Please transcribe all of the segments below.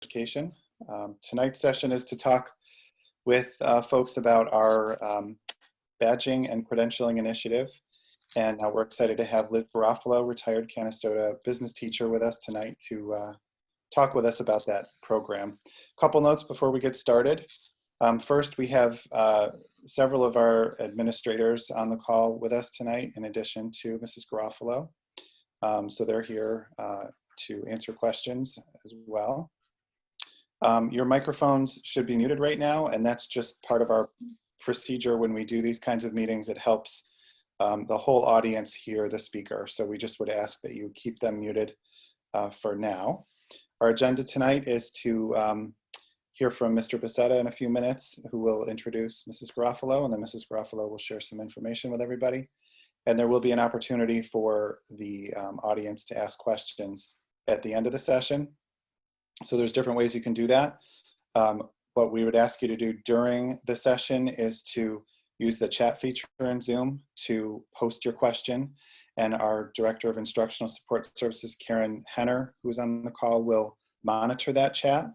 Education. Tonight's session is to talk with folks about our badging and credentialing initiative. And we're excited to have Liz Garofalo, retired Canastota business teacher, with us tonight to talk with us about that program. A couple notes before we get started. First, we have several of our administrators on the call with us tonight, in addition to Mrs. Garofalo. So they're here to answer questions as well. Your microphones should be muted right now, and that's just part of our procedure when we do these kinds of meetings. It helps the whole audience hear the speaker. So we just would ask that you keep them muted for now. Our agenda tonight is to hear from Mr. Becerra in a few minutes, who will introduce Mrs. Garofalo, and then Mrs. Garofalo will share some information with everybody. And there will be an opportunity for the audience to ask questions at the end of the session. So there's different ways you can do that. What we would ask you to do during the session is to use the chat feature in Zoom to post your question. And our Director of Instructional Support Services, Karen Henner, who's on the call, will monitor that chat.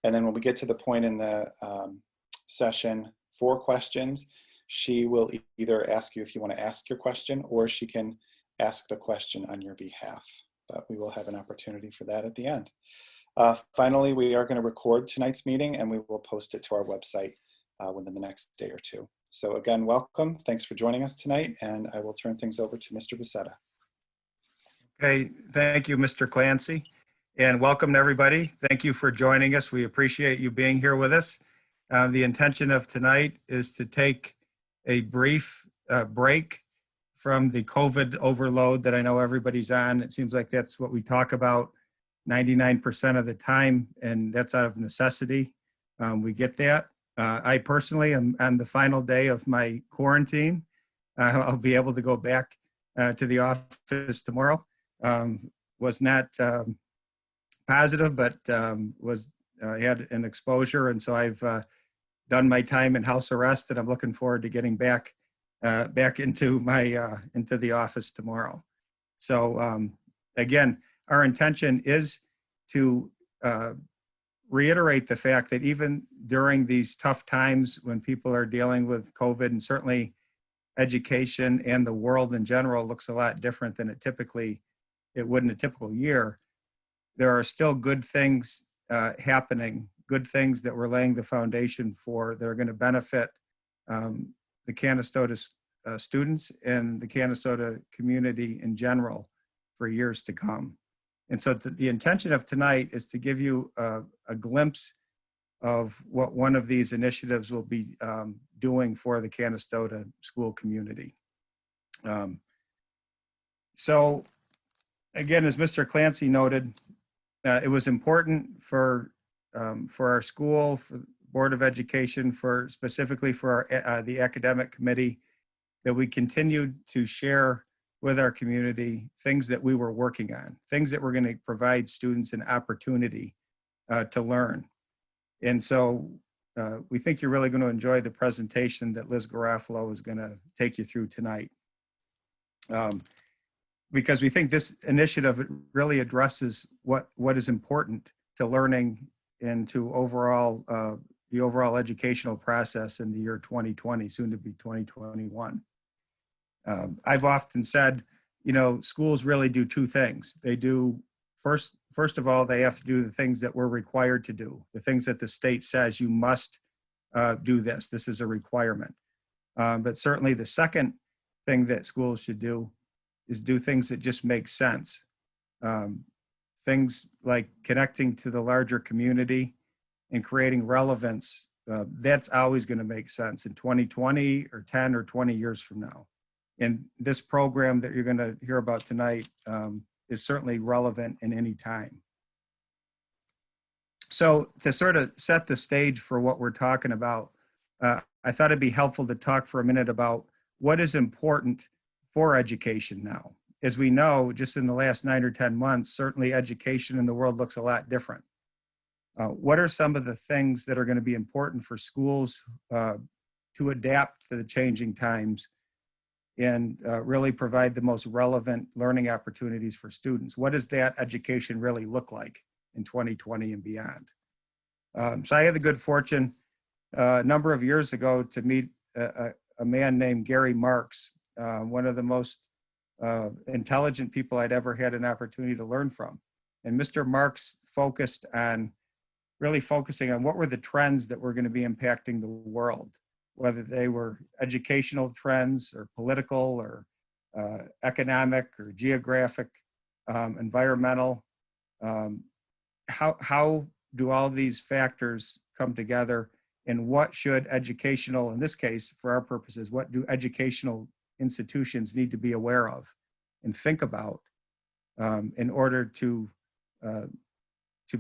And then when we get to the point in the session for questions, she will either ask you if you want to ask your question, or she can ask the question on your behalf. But we will have an opportunity for that at the end. Finally, we are going to record tonight's meeting, and we will post it to our website within the next day or two. So again, welcome. Thanks for joining us tonight, and I will turn things over to Mr. Becerra. Okay, thank you, Mr. Clancy, and welcome to everybody. Thank you for joining us. We appreciate you being here with us. The intention of tonight is to take a brief break from the COVID overload that I know everybody's on. It seems like that's what we talk about 99% of the time, and that's out of necessity. We get that. I personally am on the final day of my quarantine. I'll be able to go back to the office tomorrow. Was not positive, but had an exposure, and so I've done my time in house arrest, and I'm looking forward to getting back into my into the office tomorrow. So again, our intention is to reiterate the fact that even during these tough times when people are dealing with COVID, and certainly education and the world in general looks a lot different than it would in a typical year, there are still good things happening, good things that we're laying the foundation for that are going to benefit the Canastota students and the Canastota community in general for years to come. And so the intention of tonight is to give you a glimpse of what one of these initiatives will be doing for the Canastota school community. So again, as Mr. Clancy noted, it was important for our school, for the Board of Education, specifically for the academic committee, that we continued to share with our community things that we were working on, things that were going to provide students an opportunity to learn. And so we think you're really going to enjoy the presentation that Liz Garofalo is going to take you through tonight. Because we think this initiative really addresses what is important to learning and to overall the overall educational process in the year 2020, soon to be 2021. I've often said, you know, schools really do two things. They do, first of all, they have to do the things that we're required to do, the things that the state says you must do this. This is a requirement. But certainly the second thing that schools should do is do things that just make sense. Things like connecting to the larger community and creating relevance. That's always going to make sense in 2020 or 10 or 20 years from now. And this program that you're going to hear about tonight is certainly relevant in any time. So to sort of set the stage for what we're talking about, I thought it'd be helpful to talk for a minute about what is important for education now. As we know, just in the last 9 or 10 months, certainly education in the world looks a lot different. What are some of the things that are going to be important for schools to adapt to the changing times and really provide the most relevant learning opportunities for students? What does that education really look like in 2020 and beyond? So I had the good fortune a number of years ago to meet a man named Gary Marks, one of the most intelligent people I'd ever had an opportunity to learn from. And Mr. Marks really focusing on what were the trends that were going to be impacting the world, whether they were educational trends or political or economic or geographic, environmental. How do all these factors come together, and what should educational, in this case, for our purposes, what do educational institutions need to be aware of and think about in order to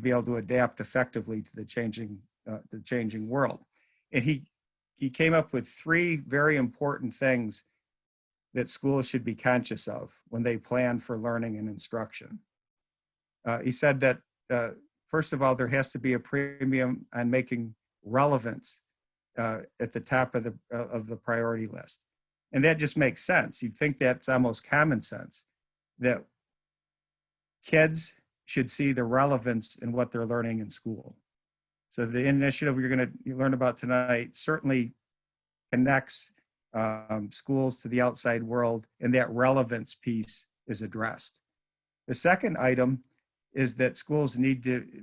be able to adapt effectively to the changing world? And he came up with 3 very important things that schools should be conscious of when they plan for learning and instruction. He said that, first of all, there has to be a premium on making relevance at the top of the priority list. And that just makes sense. You'd think that's almost common sense, that kids should see the relevance in what they're learning in school. So the initiative you're going to learn about tonight certainly connects schools to the outside world, and that relevance piece is addressed. The second item is that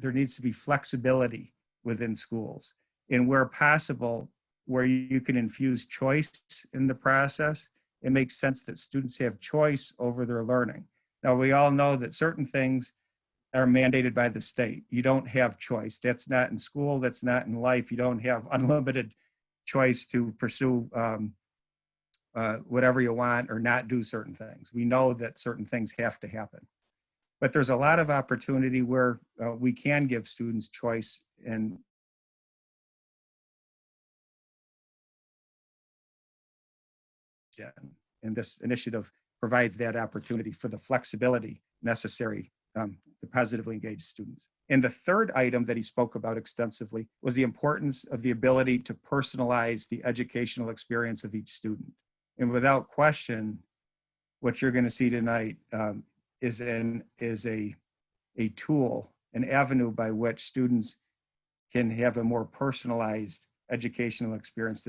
there needs to be flexibility within schools, and where possible, where you can infuse choice in the process, it makes sense that students have choice over their learning. Now, we all know that certain things are mandated by the state. You don't have choice. That's not in school, that's not in life. You don't have unlimited choice to pursue whatever you want or not do certain things. We know that certain things have to happen. But there's a lot of opportunity where we can give students choice, and this initiative provides that opportunity for the flexibility necessary to positively engage students. And the third item that he spoke about extensively was the importance of the ability to personalize the educational experience of each student. And without question, what you're going to see tonight is a tool, an avenue by which students can have a more personalized educational experience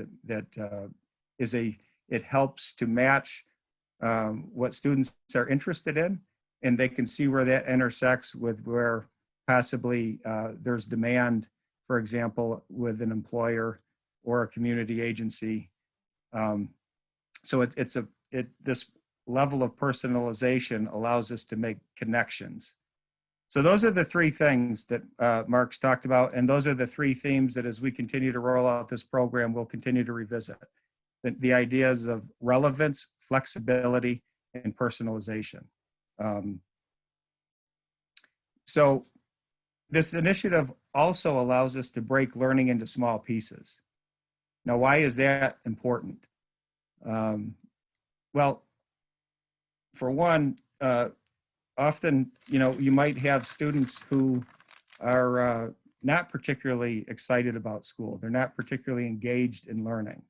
it helps to match what students are interested in, and they can see where that intersects with where possibly there's demand, for example, with an employer or a community agency. So this level of personalization allows us to make connections. So those are the 3 things that Mark's talked about, and those are the 3 themes that as we continue to roll out this program, we'll continue to revisit. The ideas of relevance, flexibility, and personalization. So this initiative also allows us to break learning into small pieces. Now, why is that important? Well, for one, often, you might have students who are not particularly excited about school. They're not particularly engaged in learning.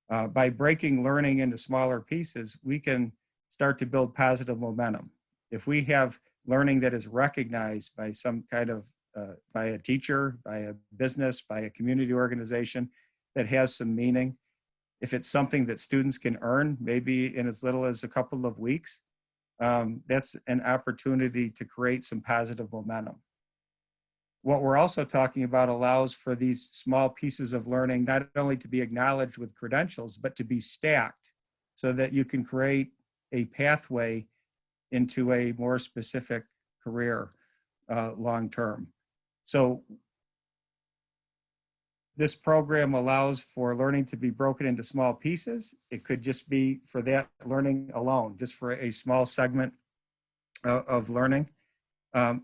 By breaking learning into smaller pieces, we can start to build positive momentum. If we have learning that is recognized by some kind of, by a teacher, by a business, by a community organization that has some meaning, if it's something that students can earn, maybe in as little as a couple of weeks, that's an opportunity to create some positive momentum. What we're also talking about allows for these small pieces of learning not only to be acknowledged with credentials, but to be stacked so that you can create a pathway into a more specific career long-term. So this program allows for learning to be broken into small pieces. It could just be for that learning alone, just for a small segment of learning,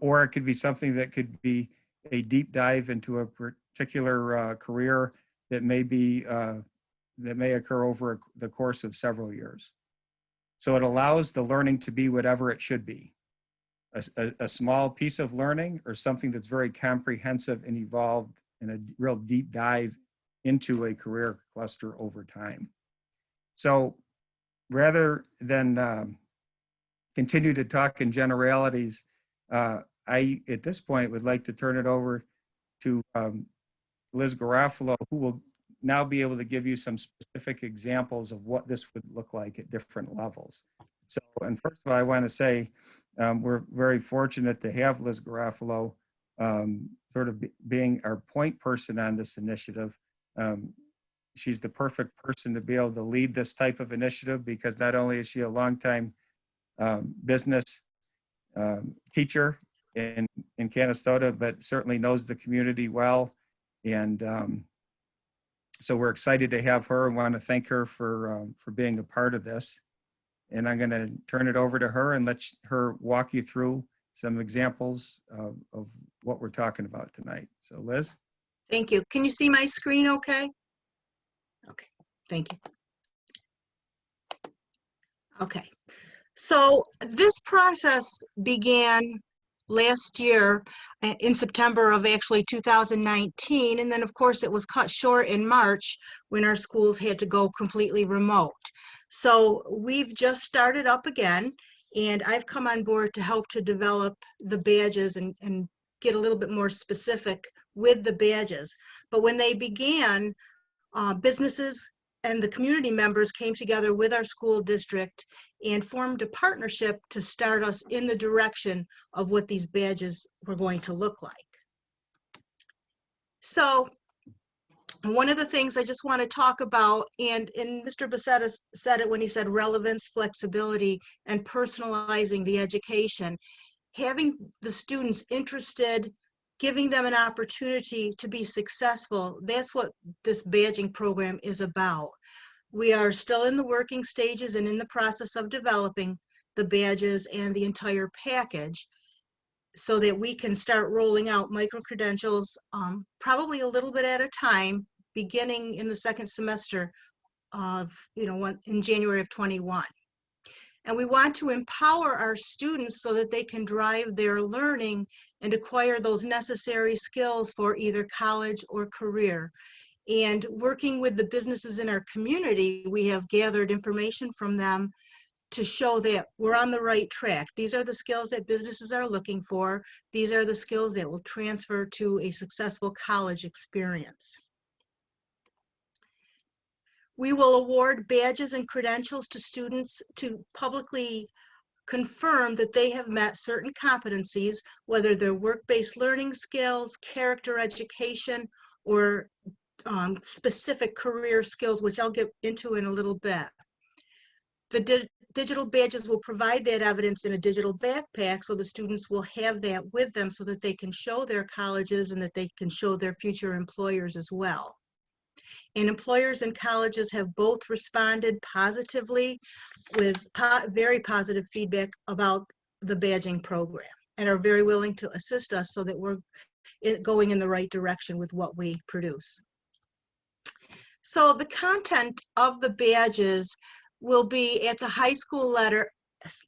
or it could be something that could be a deep dive into a particular career that may occur over the course of several years. So it allows the learning to be whatever it should be, a small piece of learning or something that's very comprehensive and evolved in a real deep dive into a career cluster over time. So rather than continue to talk in generalities, I, at this point, would like to turn it over to Liz Garofalo, who will now be able to give you some specific examples of what this would look like at different levels. So, and first of all, I want to say we're very fortunate to have Liz Garofalo sort of being our point person on this initiative. She's the perfect person to be able to lead this type of initiative, because not only is she a longtime business teacher in Canastota, but certainly knows the community well. And so we're excited to have her and want to thank her for being a part of this. And I'm going to turn it over to her and let her walk you through some examples of what we're talking about tonight. So Liz. Thank you. Can you see my screen okay? Okay, thank you. Okay, so this process began last year in September of actually 2019, and then of course it was cut short in March when our schools had to go completely remote. So we've just started up again, and I've come on board to help to develop the badges and get a little bit more specific with the badges. But when they began, businesses and the community members came together with our school district and formed a partnership to start us in the direction of what these badges were going to look like. So one of the things I just want to talk about, and Mr. BOCES said it when he said relevance, flexibility, and personalizing the education, having the students interested, giving them an opportunity to be successful. That's what this badging program is about. We are still in the working stages and in the process of developing the badges and the entire package so that we can start rolling out micro-credentials probably a little bit at a time, beginning in the second semester of, in January of 21. And we want to empower our students so that they can drive their learning and acquire those necessary skills for either college or career. And working with the businesses in our community, we have gathered information from them to show that we're on the right track. These are the skills that businesses are looking for. These are the skills that will transfer to a successful college experience. We will award badges and credentials to students to publicly confirm that they have met certain competencies, whether they're work-based learning skills, character education, or specific career skills, which I'll get into in a little bit. The digital badges will provide that evidence in a digital backpack, so the students will have that with them so that they can show their colleges and that they can show their future employers as well. And employers and colleges have both responded positively with very positive feedback about the badging program and are very willing to assist us so that we're going in the right direction with what we produce. So the content of the badges will be at the high school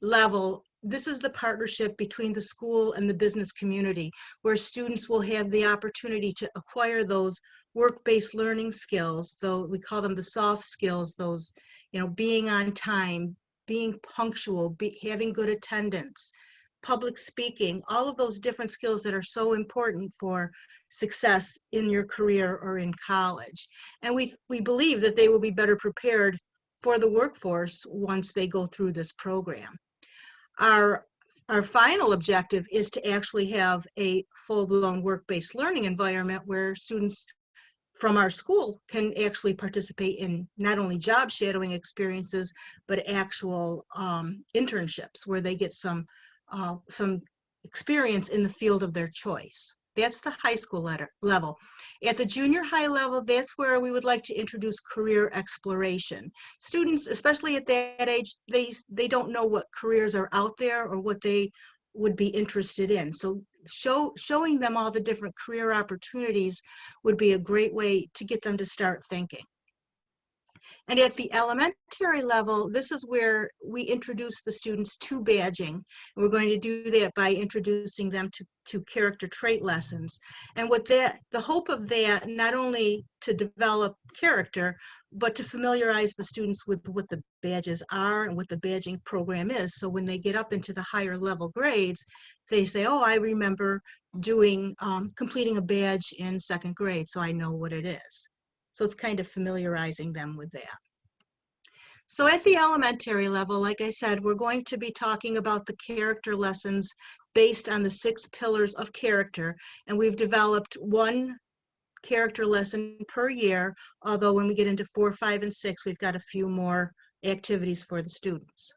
level. This is the partnership between the school and the business community, where students will have the opportunity to acquire those work-based learning skills, though we call them the soft skills, those, being on time, being punctual, having good attendance, public speaking, all of those different skills that are so important for success in your career or in college. And we believe that they will be better prepared for the workforce once they go through this program. Our final objective is to actually have a full-blown work-based learning environment where students from our school can actually participate in not only job shadowing experiences, but actual internships where they get some experience in the field of their choice. That's the high school level. At the junior high level, that's where we would like to introduce career exploration. Students, especially at that age, they don't know what careers are out there or what they would be interested in. So showing them all the different career opportunities would be a great way to get them to start thinking. And at the elementary level, this is where we introduce the students to badging. And we're going to do that by introducing them to character trait lessons. And the hope of that, not only to develop character, but to familiarize the students with what the badges are and what the badging program is. So when they get up into the higher level grades, they say, oh, I remember completing a badge in 2nd grade, so I know what it is. So it's kind of familiarizing them with that. So at the elementary level, like I said, we're going to be talking about the character lessons based on the 6 pillars of character, and we've developed 1 character lesson per year, although when we get into 4, 5, and 6, we've got a few more activities for the students.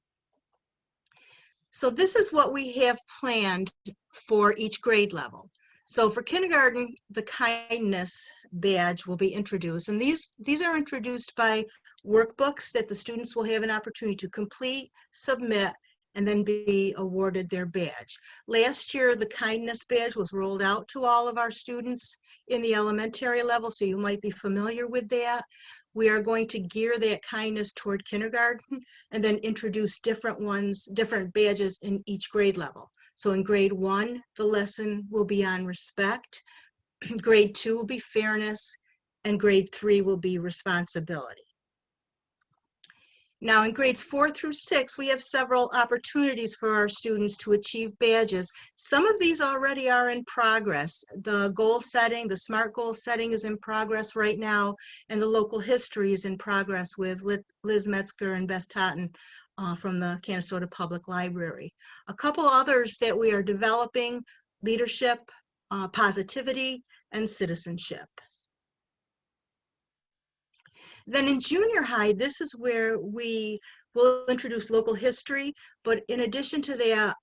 So this is what we have planned for each grade level. So for kindergarten, the kindness badge will be introduced, and these are introduced by workbooks that the students will have an opportunity to complete, submit, and then be awarded their badge. Last year, the kindness badge was rolled out to all of our students in the elementary level, so you might be familiar with that. We are going to gear that kindness toward kindergarten and then introduce different badges in each grade level. So in grade 1, the lesson will be on respect, grade 2 will be fairness, and grade 3 will be responsibility. Now in grades 4 through 6, we have several opportunities for our students to achieve badges. Some of these already are in progress. The goal setting, the SMART goal setting is in progress right now, and the local history is in progress with Liz Metzger and Beth Totten from the Canastota Public Library. A couple others that we are developing: leadership, positivity, and citizenship. Then in junior high, this is where we will introduce local history, but in addition to that,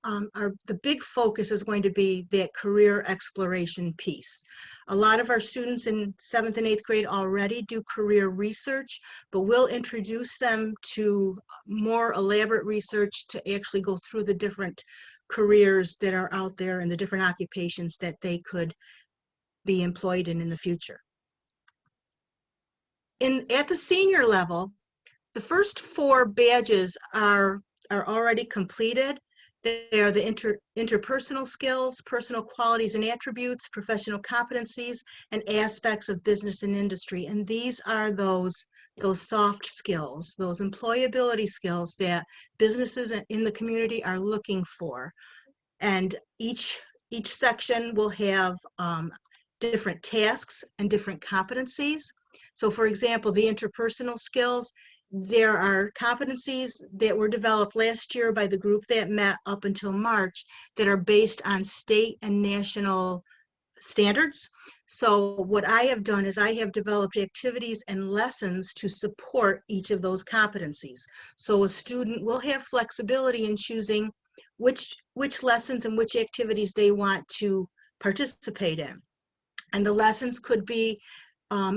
the big focus is going to be that career exploration piece. A lot of our students in 7th and 8th grade already do career research, but we'll introduce them to more elaborate research to actually go through the different careers that are out there and the different occupations that they could be employed in the future. At the senior level, the first 4 badges are already completed. They are the interpersonal skills, personal qualities and attributes, professional competencies, and aspects of business and industry. And these are those soft skills, those employability skills that businesses in the community are looking for. And each section will have different tasks and different competencies. So for example, the interpersonal skills, there are competencies that were developed last year by the group that met up until March that are based on state and national standards. So what I have done is I have developed activities and lessons to support each of those competencies. So a student will have flexibility in choosing which lessons and which activities they want to participate in. And the lessons could be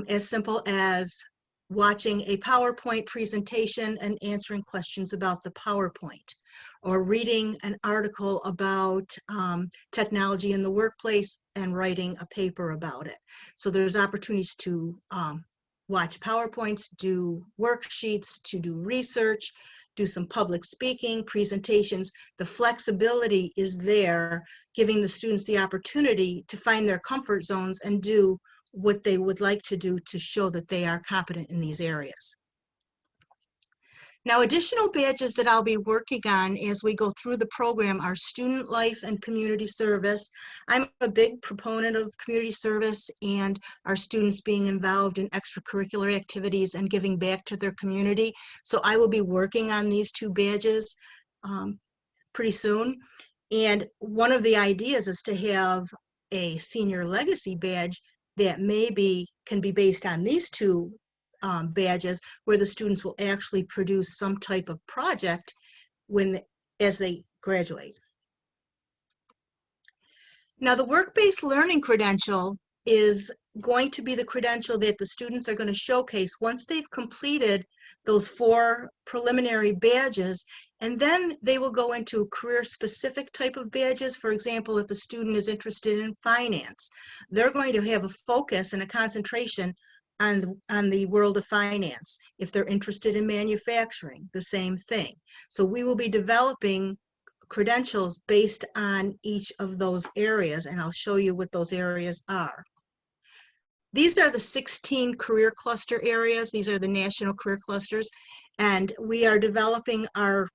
as simple as watching a PowerPoint presentation and answering questions about the PowerPoint, or reading an article about technology in the workplace and writing a paper about it. So there's opportunities to watch PowerPoints, do worksheets, to do research, do some public speaking, presentations. The flexibility is there, giving the students the opportunity to find their comfort zones and do what they would like to do to show that they are competent in these areas. Now, additional badges that I'll be working on as we go through the program are student life and community service. I'm a big proponent of community service and our students being involved in extracurricular activities and giving back to their community. So I will be working on these 2 badges pretty soon. And one of the ideas is to have a senior legacy badge that maybe can be based on these 2 badges, where the students will actually produce some type of project as they graduate. Now, the work-based learning credential is going to be the credential that the students are going to showcase once they've completed those 4 preliminary badges, and then they will go into career-specific type of badges. For example, if a student is interested in finance, they're going to have a focus and a concentration on the world of finance. If they're interested in manufacturing, the same thing. So we will be developing credentials based on each of those areas, and I'll show you what those areas are. These are the 16 career cluster areas. These are the national career clusters, and we are developing our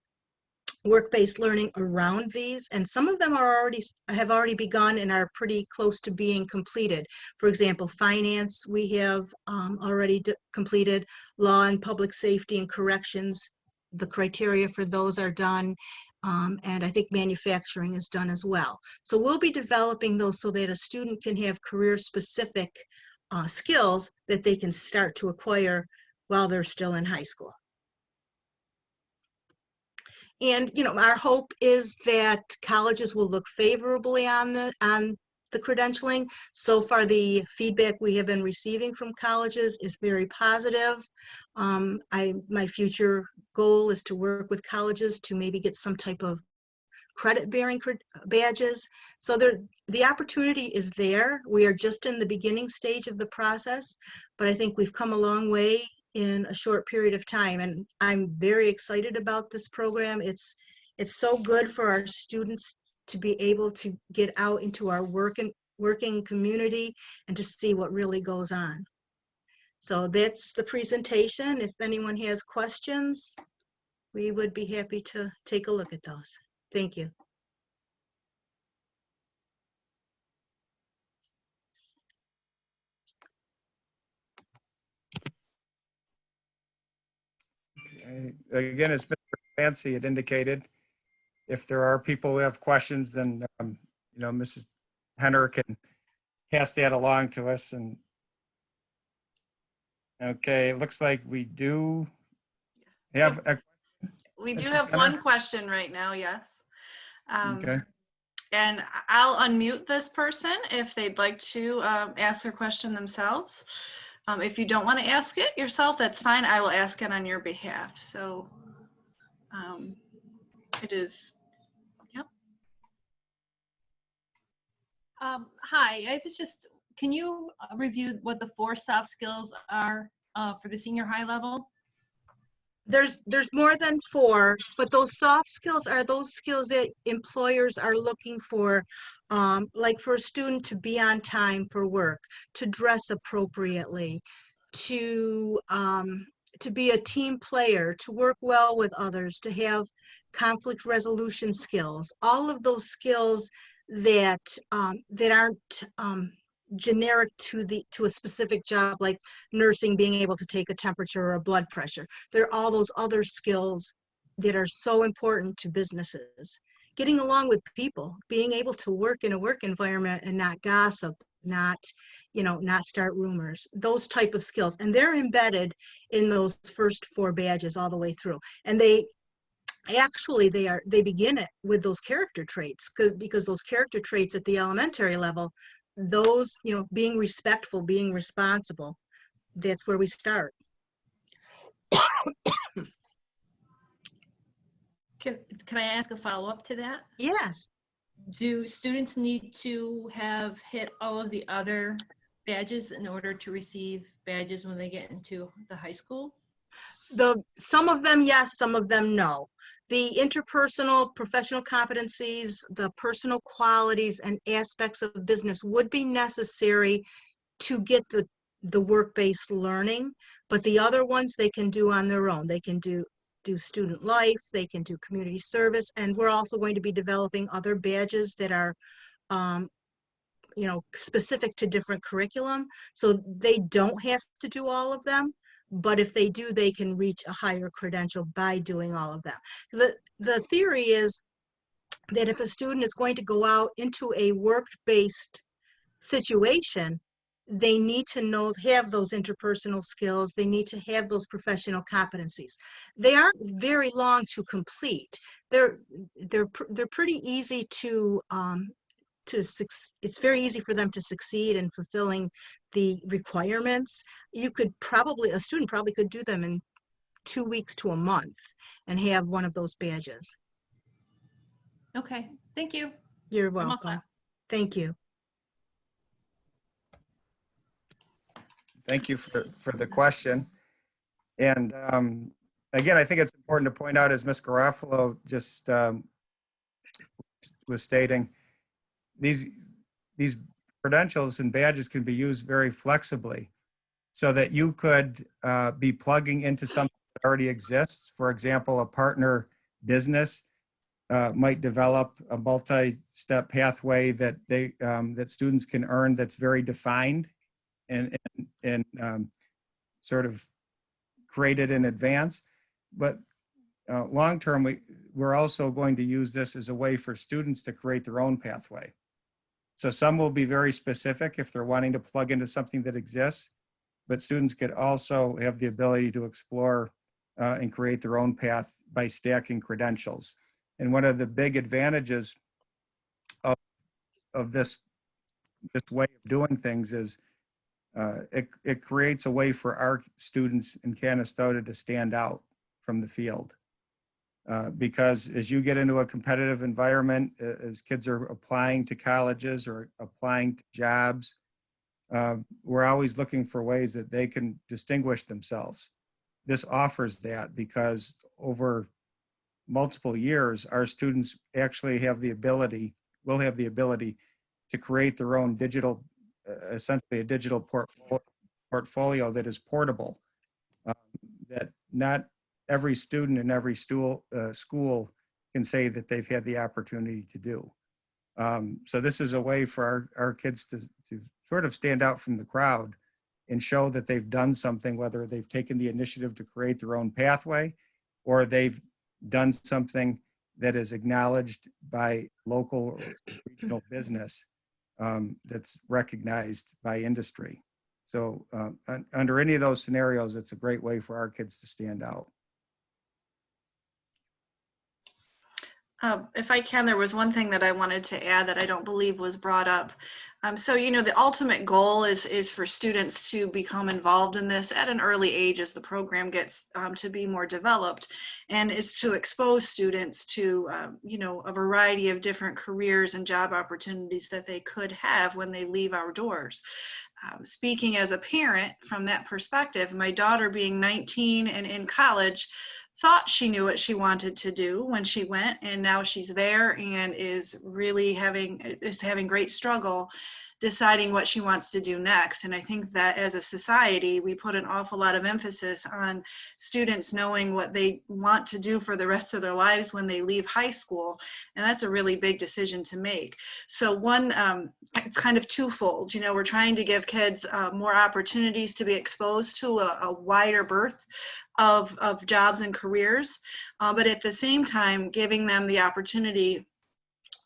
work-based learning around these, and some of them have already begun and are pretty close to being completed. For example, finance, we have already completed. Law and public safety and corrections, the criteria for those are done. And I think manufacturing is done as well. So we'll be developing those so that a student can have career-specific skills that they can start to acquire while they're still in high school. And, you know, our hope is that colleges will look favorably on the credentialing. So far, the feedback we have been receiving from colleges is very positive. My future goal is to work with colleges to maybe get some type of credit-bearing badges. So the opportunity is there. We are just in the beginning stage of the process, but I think we've come a long way in a short period of time, and I'm very excited about this program. It's so good for our students to be able to get out into our working community and to see what really goes on. So that's the presentation. If anyone has questions, we would be happy to take a look at those. Thank you. Again, as Mr. Clancy had indicated, if there are people who have questions, then you know, Mrs. Henner can pass that along to us. And okay, it looks like we do have a, We do Mrs. have Henner? one question right now, yes. Okay. And I'll unmute this person if they'd like to ask their question themselves. If you don't want to ask it yourself, that's fine. I will ask it on your behalf. So it is, yep. Hi, I was just, can you review what the 4 soft skills are for the senior high level? There's more than 4, but those soft skills are those skills that employers are looking for, like for a student to be on time for work, to dress appropriately, to be a team player, to work well with others, to have conflict resolution skills. All of those skills that that aren't generic to a specific job, like nursing, being able to take a temperature or a blood pressure. There are all those other skills that are so important to businesses. Getting along with people, being able to work in a work environment and not gossip, not start rumors, those type of skills. And they're embedded in those first 4 badges all the way through. And they begin it with those character traits, because those character traits at the elementary level, those, being respectful, being responsible, that's where we start. Can I ask a follow-up to that? Yes. Do students need to have hit all of the other badges in order to receive badges when they get into the high school? Some of them yes, some of them no. The interpersonal, professional competencies, the personal qualities and aspects of business would be necessary to get the work-based learning, but the other ones they can do on their own. They can do student life, they can do community service, and we're also going to be developing other badges that are specific to different curriculum, so they don't have to do all of them. But if they do, they can reach a higher credential by doing all of them. The theory is that if a student is going to go out into a work-based situation, they need to have those interpersonal skills. They need to have those professional competencies. They aren't very long to complete. They're pretty easy it's very easy for them to succeed in fulfilling the requirements. A student probably could do them in 2 weeks to a month and have one of those badges. Okay, thank you. You're I'm all welcome. set. Thank you. Thank you for the question. And again, I think it's important to point out, as Ms. Garofalo just was stating, these credentials and badges can be used very flexibly, so that you could be plugging into something that already exists. For example, a partner business might develop a multi-step pathway that that students can earn that's very defined and sort of created in advance. But long term, we're also going to use this as a way for students to create their own pathway. So some will be very specific if they're wanting to plug into something that exists, but students could also have the ability to explore and create their own path by stacking credentials. And one of the big advantages of this way of doing things is it creates a way for our students in Canastota to stand out from the field. Because as you get into a competitive environment, as kids are applying to colleges or applying to jobs, we're always looking for ways that they can distinguish themselves. This offers that because over multiple years, our students actually will have the ability to create their own digital, essentially a digital portfolio that is portable, that not every student in every school can say that they've had the opportunity to do. So this is a way for our kids to sort of stand out from the crowd and show that they've done something, whether they've taken the initiative to create their own pathway or they've done something that is acknowledged by local or regional business that's recognized by industry. So under any of those scenarios, it's a great way for our kids to stand out. If I can, there was one thing that I wanted to add that I don't believe was brought up. So, you know, the ultimate goal is for students to become involved in this at an early age as the program gets to be more developed. And it's to expose students to, you know, a variety of different careers and job opportunities that they could have when they leave our doors. Speaking as a parent from that perspective, my daughter being 19 and in college, thought she knew what she wanted to do when she went, and now she's there and is really having great struggle deciding what she wants to do next. And I think that as a society, we put an awful lot of emphasis on students knowing what they want to do for the rest of their lives when they leave high school. And that's a really big decision to make. So one, it's kind of twofold. You know, we're trying to give kids more opportunities to be exposed to a wider berth of jobs and careers, but at the same time, giving them the opportunity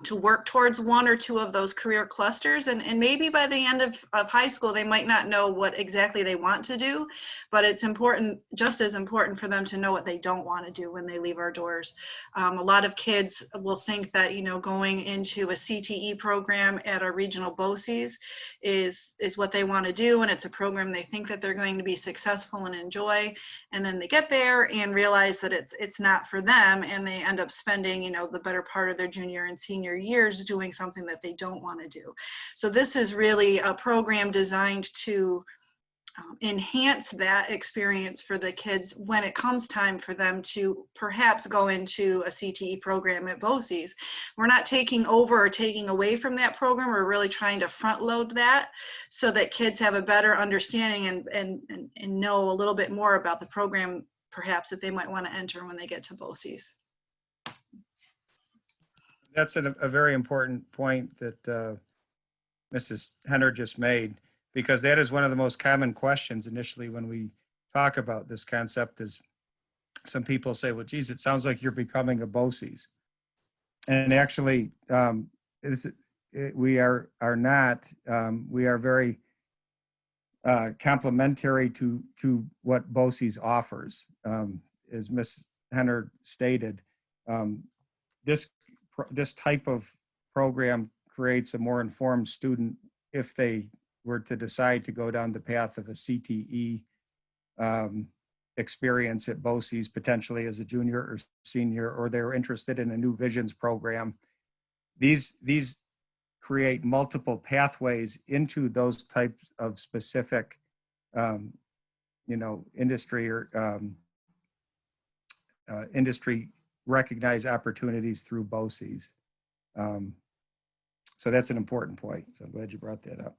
to work towards one or two of those career clusters. And maybe by the end of high school, they might not know what exactly they want to do, but it's important, just as important for them to know what they don't want to do when they leave our doors. A lot of kids will think that, you know, going into a CTE program at our regional BOCES is what they want to do. And it's a program they think that they're going to be successful and enjoy. And then they get there and realize that it's not for them. And they end up spending, you know, the better part of their junior and senior years doing something that they don't want to do. So this is really a program designed to enhance that experience for the kids when it comes time for them to perhaps go into a CTE program at BOCES. We're not taking over or taking away from that program. We're really trying to front load that so that kids have a better understanding and know a little bit more about the program perhaps that they might want to enter when they get to BOCES. That's a very important point that Mrs. Henner just made, because that is one of the most common questions initially when we talk about this concept. Is some people say, well, geez, it sounds like you're becoming a BOCES. And actually, we are not. We are very complementary to what BOCES offers. As Ms. Henner stated, this type of program creates a more informed student if they were to decide to go down the path of a CTE experience at BOCES, potentially as a junior or senior, or they're interested in a New Visions program. These create multiple pathways into those types of specific, you know, industry or industry recognized opportunities through BOCES. So that's an important point. So I'm glad you brought that up.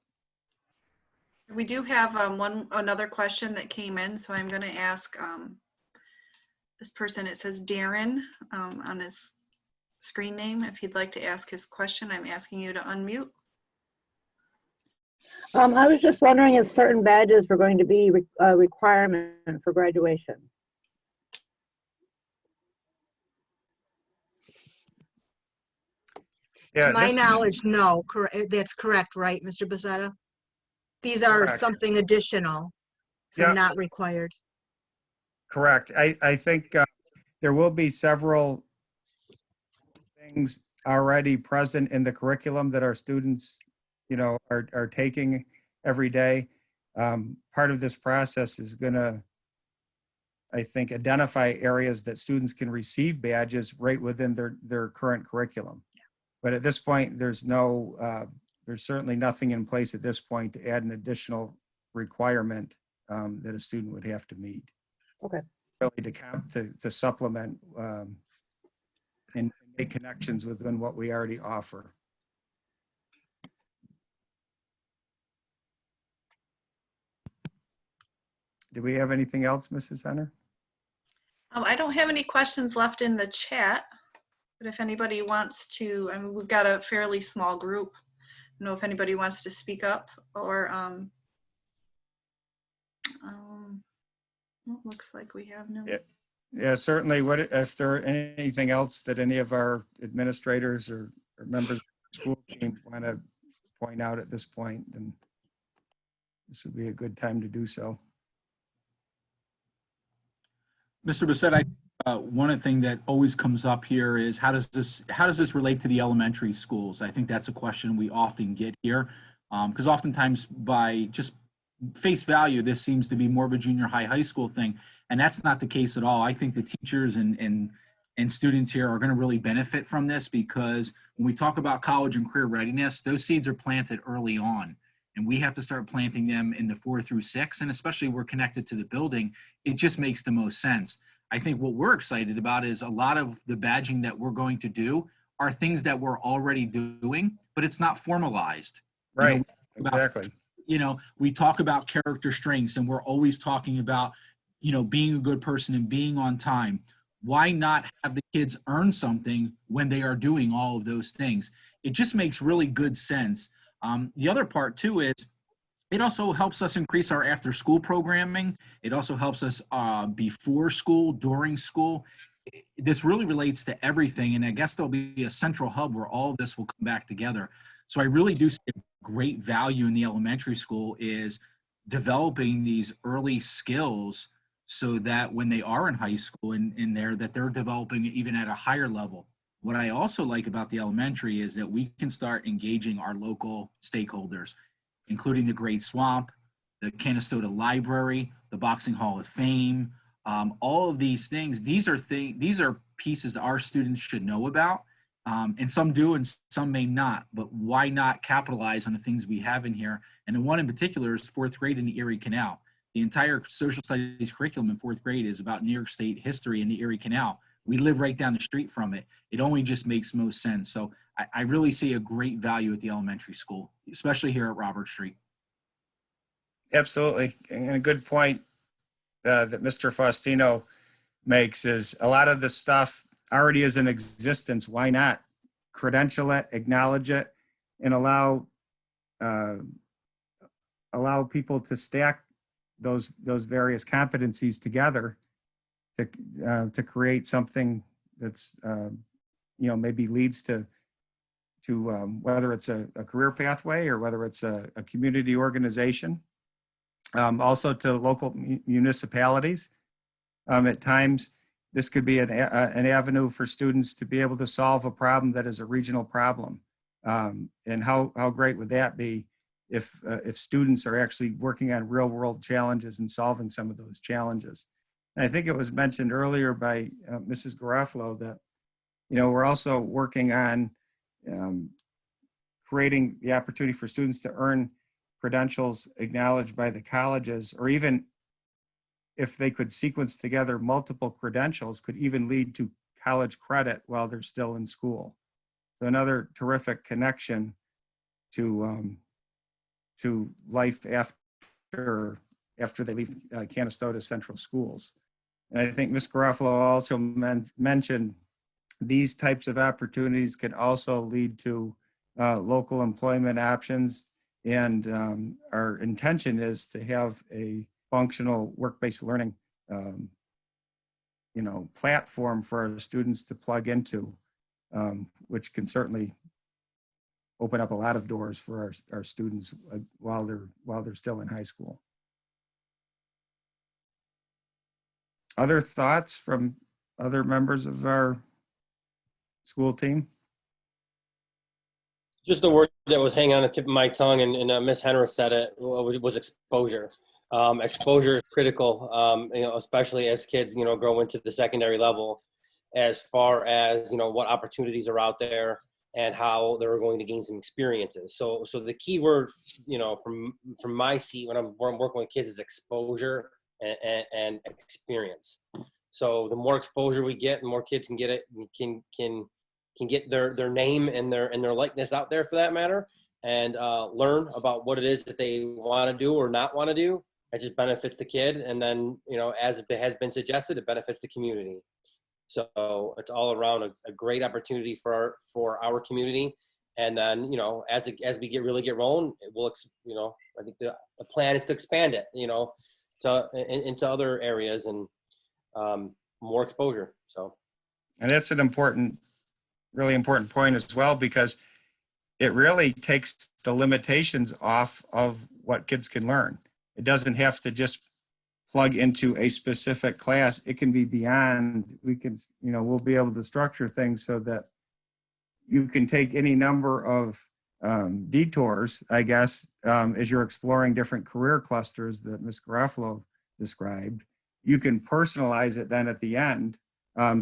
We do have another question that came in, so I'm going to ask this person. It says Darren on his screen name. If he'd like to ask his question, I'm asking you to unmute. I was just wondering if certain badges were going to be a requirement for graduation. Yeah, To my this- knowledge, no, that's correct, right, Mr. Bezzetta? These are Correct. something additional, so Yeah. not required. Correct. I think there will be several things already present in the curriculum that our students, are taking every day. Part of this process is going to, I think, identify areas that students can receive badges right within their current curriculum. But at this point, there's certainly nothing in place at this point to add an additional requirement that a student would have to meet. Okay. Really to supplement and make connections within what we already offer. Do we have anything else, Mrs. Henner? I don't have any questions left in the chat, but if anybody wants to, I mean, we've got a fairly small group. I don't know if anybody wants to speak up or looks like we have no. Yeah, certainly. What if there anything else that any of our administrators or members of the school team want to point out at this point, then this would be a good time to do so. Mr. Bezzetta, one thing that always comes up here is how does this relate to the elementary schools? I think that's a question we often get here, because oftentimes by just face value, this seems to be more of a junior high school thing, and that's not the case at all. I think the teachers and students here are going to really benefit from this, because when we talk about college and career readiness, those seeds are planted early on. And we have to start planting them in the 4 through 6. And especially we're connected to the building, it just makes the most sense. I think what we're excited about is a lot of the badging that we're going to do are things that we're already doing, but it's not formalized. Right, exactly. We talk about character strengths, and we're always talking about, being a good person and being on time. Why not have the kids earn something when they are doing all of those things? It just makes really good sense. The other part too is it also helps us increase our after school programming. It also helps us before school, during school. This really relates to everything. And I guess there'll be a central hub where all of this will come back together. So I really do see great value in the elementary school is developing these early skills so that when they are in high school in there, that they're developing even at a higher level. What I also like about the elementary is that we can start engaging our local stakeholders, including the Great Swamp, the Canastota Library, the Boxing Hall of Fame, all of these things. These are pieces that our students should know about, and some do and some may not, but why not capitalize on the things we have in here? And the one in particular is 4th grade in the Erie Canal. The entire social studies curriculum in 4th grade is about New York State history in the Erie Canal. We live right down the street from it. It only just makes most sense. So I really see a great value at the elementary school, especially here at Robert Street. Absolutely. And a good point that Mr. Faustino makes is a lot of the stuff already is in existence. Why not credential it, acknowledge it, and allow people to stack those various competencies together to create something that's maybe leads to whether it's a career pathway or whether it's a community organization, also to local municipalities. At times, this could be an avenue for students to be able to solve a problem that is a regional problem. And how great would that be if students are actually working on real world challenges and solving some of those challenges. And I think it was mentioned earlier by Mrs. Garofalo that, we're also working on creating the opportunity for students to earn credentials acknowledged by the colleges, or even if they could sequence together multiple credentials, could even lead to college credit while they're still in school. So another terrific connection to life after they leave Canastota Central Schools. And I think Ms. Garofalo also mentioned these types of opportunities can also lead to local employment options. And our intention is to have a functional work-based learning platform for our students to plug into, which can certainly open up a lot of doors for our students while they're still in high school. Other thoughts from other members of our school team? Just the word that was hanging on the tip of my tongue, and Ms. Henry said it, was exposure. Exposure is critical, especially as kids, grow into the secondary level, as far as, what opportunities are out there and how they're going to gain some experiences. So the key word, from my seat when I'm working with kids is exposure and experience. So the more exposure we get, the more kids can get it, can get their name and their likeness out there, for that matter, and learn about what it is that they want to do or not want to do. It just benefits the kid, and then as it has been suggested, it benefits the community. So it's all around a great opportunity for our community. And then as we really get rolling, it will I think the plan is to expand it into other areas and more exposure. So, and that's an really important point as well, because it really takes the limitations off of what kids can learn. It doesn't have to just plug into a specific class. It can be beyond. We can, we'll be able to structure things so that you can take any number of detours, I guess, as you're exploring different career clusters that Ms. Garofalo described. You can personalize it then at the end.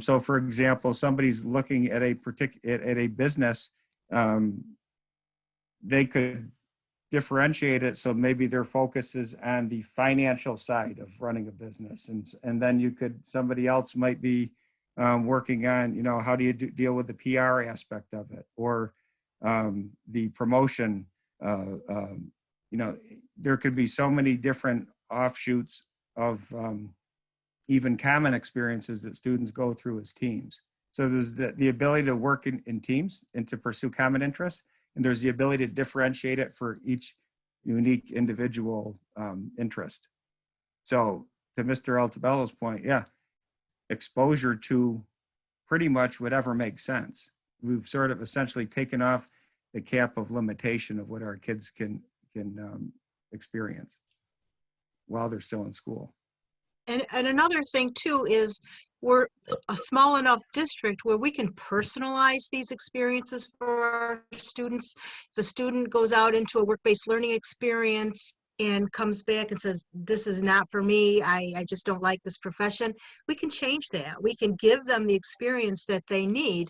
So for example, somebody's looking at a business, they could differentiate it so maybe their focus is on the financial side of running a business, and then somebody else might be working on how do you deal with the PR aspect of it, or the promotion. There could be so many different offshoots of even common experiences that students go through as teams. So there's the ability to work in teams and to pursue common interests. And there's the ability to differentiate it for each unique individual interest. So to Mr. Altabello's point, yeah, exposure to pretty much whatever makes sense. We've sort of essentially taken off the cap of limitation of what our kids can experience while they're still in school. And another thing too is we're a small enough district where we can personalize these experiences for our students. If a student goes out into a work-based learning experience and comes back and says, this is not for me, I just don't like this profession, we can change that. We can give them the experience that they need.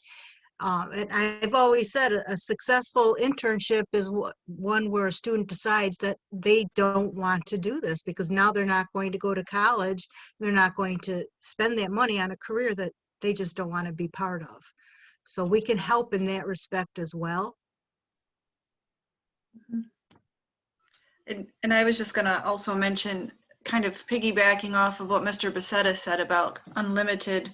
And I've always said a successful internship is one where a student decides that they don't want to do this, because now they're not going to go to college. They're not going to spend that money on a career that they just don't want to be part of. So we can help in that respect as well. And I was just going to also mention, kind of piggybacking off of what Mr. Becerra said about unlimited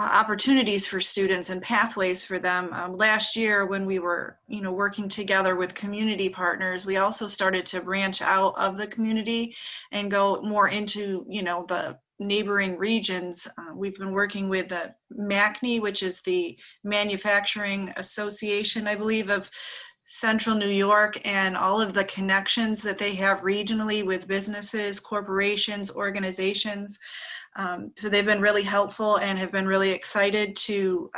opportunities for students and pathways for them. Last year, when we were, working together with community partners, we also started to branch out of the community and go more into, the neighboring regions. We've been working with the MACNY, which is the Manufacturing Association, I believe, of Central New York, and all of the connections that they have regionally with businesses, corporations, organizations. So they've been really helpful and have been really excited to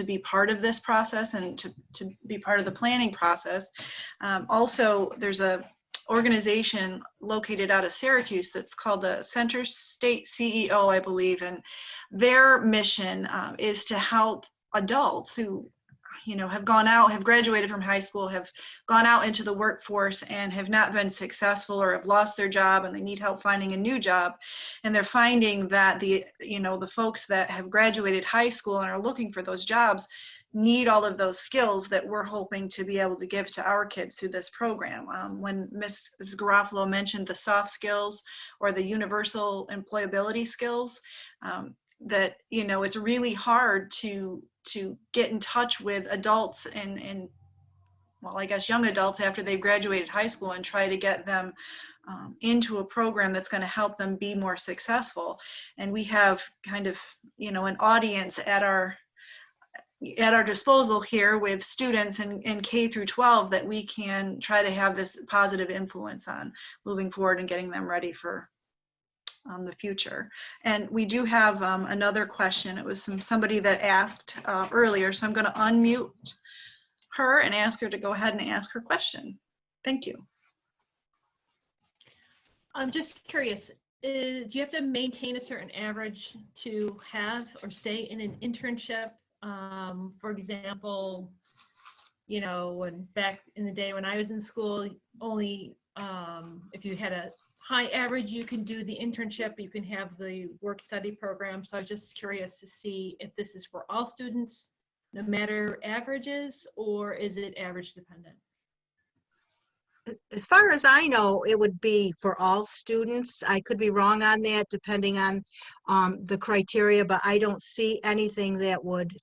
be part of this process and to be part of the planning process. Also, there's a organization located out of Syracuse that's called the Center State CEO, I believe, and their mission is to help adults who have graduated from high school, have gone out into the workforce and have not been successful or have lost their job and they need help finding a new job. And they're finding that the folks that have graduated high school and are looking for those jobs need all of those skills that we're hoping to be able to give to our kids through this program. When Mrs. Garofalo mentioned the soft skills or the universal employability skills, that it's really hard to to get in touch with adults and well, I guess young adults after they've graduated high school and try to get them into a program that's going to help them be more successful. And we have kind of, you know, an audience at our disposal here with students in K through 12 that we can try to have this positive influence on moving forward and getting them ready for the future. And we do have another question. It was somebody that asked earlier, so I'm going to unmute her and ask her to go ahead and ask her question. Thank you. I'm just curious, do you have to maintain a certain average to have or stay in an internship? For example, you know, when back in the day when I was in school, only if you had a high average, you can do the internship, you can have the work study program. So I was just curious to see if this is for all students, no matter averages, or is it average dependent? As far as I know, it would be for all students. I could be wrong on that depending on the criteria, but I don't see anything that would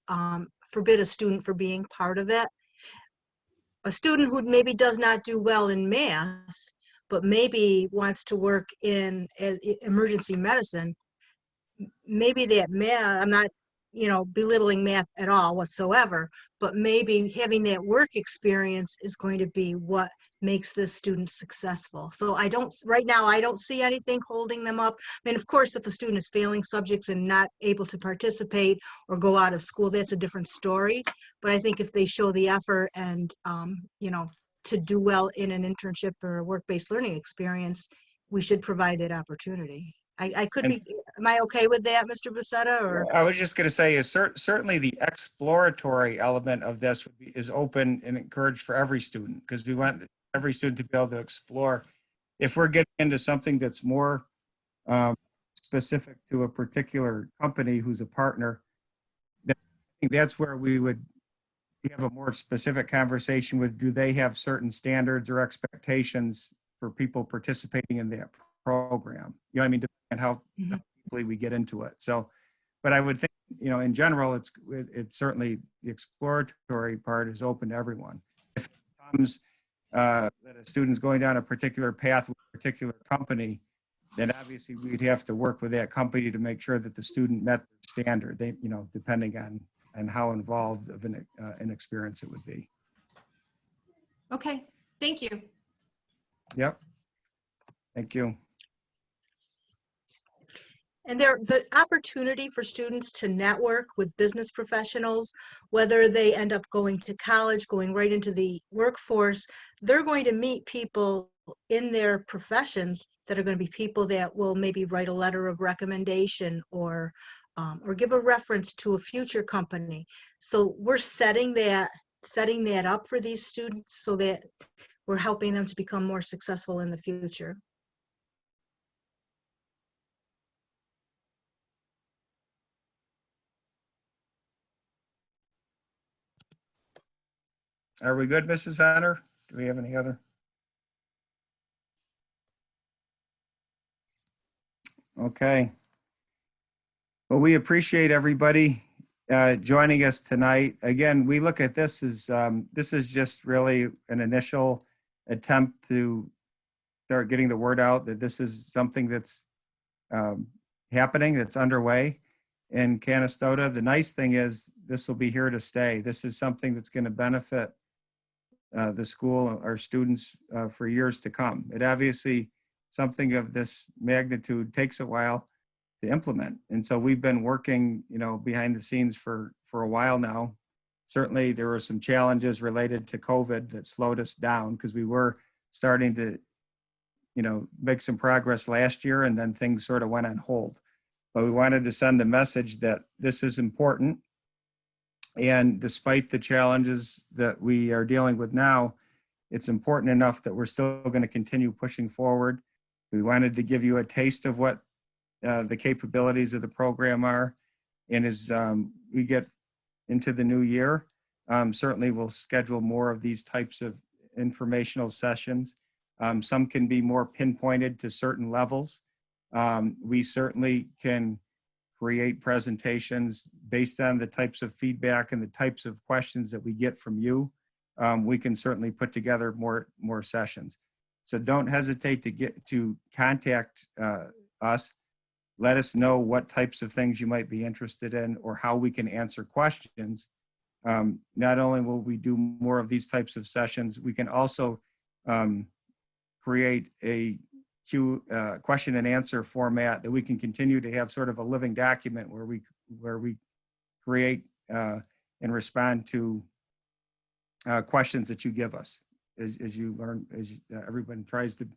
forbid a student from being part of it. A student who maybe does not do well in math, but maybe wants to work in emergency medicine, maybe that math, I'm not, you know, belittling math at all whatsoever, but maybe having that work experience is going to be what makes this student successful. So right now, I don't see anything holding them up. I mean, of course, if a student is failing subjects and not able to participate or go out of school, that's a different story. But I think if they show the effort and, you know, to do well in an internship or a work-based learning experience, we should provide that opportunity. I could be, am I okay with that, Mr. Becerra, or? I was just going to say is certainly the exploratory element of this is open and encouraged for every student, because we want every student to be able to explore. If we're getting into something that's more specific to a particular company who's a partner, then I think that's where we would have a more specific conversation with, do they have certain standards or expectations for people participating in that program? You know what I mean? Depending on how deeply we get into it. So, but I would think, you know, in general, it's certainly the exploratory part is open to everyone. If it comes that a student's going down a particular path with a particular company, then obviously we'd have to work with that company to make sure that the student met the standard. They, you know, depending on how involved of an experience it would be. Okay, thank you. Yep. Thank you. And the opportunity for students to network with business professionals, whether they end up going to college, going right into the workforce, they're going to meet people in their professions that are going to be people that will maybe write a letter of recommendation or give a reference to a future company. So we're setting that up for these students so that we're helping them to become more successful in the future. Are we good, Mrs. Hunter? Do we have any other? Okay. Well, we appreciate everybody joining us tonight. Again, we look at this as this is just really an initial attempt to start getting the word out that this is something that's happening, that's underway in Canastota. The nice thing is this will be here to stay. This is something that's going to benefit the school, our students for years to come. It obviously, something of this magnitude takes a while to implement. And so we've been working, you know, behind the scenes for a while now. Certainly there were some challenges related to COVID that slowed us down because we were starting to, you know, make some progress last year and then things sort of went on hold. But we wanted to send the message that this is important. And despite the challenges that we are dealing with now, it's important enough that we're still going to continue pushing forward. We wanted to give you a taste of what the capabilities of the program are. And as we get into the new year, certainly we'll schedule more of these types of informational sessions. Some can be more pinpointed to certain levels. We certainly can create presentations based on the types of feedback and the types of questions that we get from you, we can certainly put together more sessions. So don't hesitate to contact us. Let us know what types of things you might be interested in or how we can answer questions. Not only will we do more of these types of sessions, we can also create a question and answer format that we can continue to have sort of a living document where we create and respond to questions that you give us as you learn, everyone tries to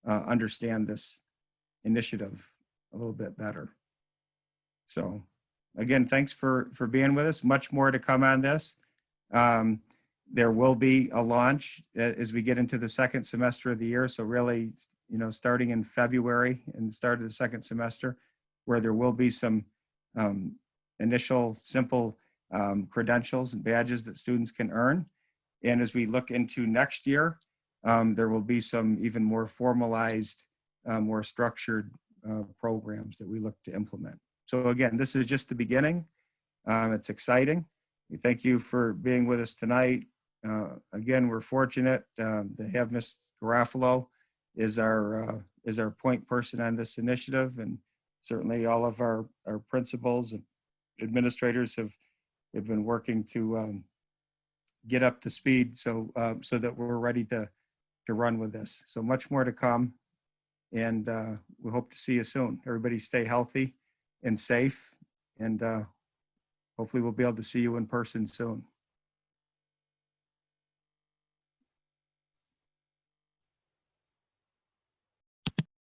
understand this initiative a little bit better. So again, thanks for being with us. Much more to come on this. There will be a launch as we get into the second semester of the year. So really, starting in February and the start of the second semester, where there will be some initial simple credentials and badges that students can earn. And as we look into next year, there will be some even more formalized, more structured programs that we look to implement. So again, this is just the beginning. It's exciting. We thank you for being with us tonight. Again, we're fortunate to have Ms. Garofalo is our point person on this initiative, and certainly all of our principals and administrators have been working to get up to speed so that we're ready to run with this. So much more to come, and we hope to see you soon. Everybody stay healthy and safe, and hopefully we'll be able to see you in person soon.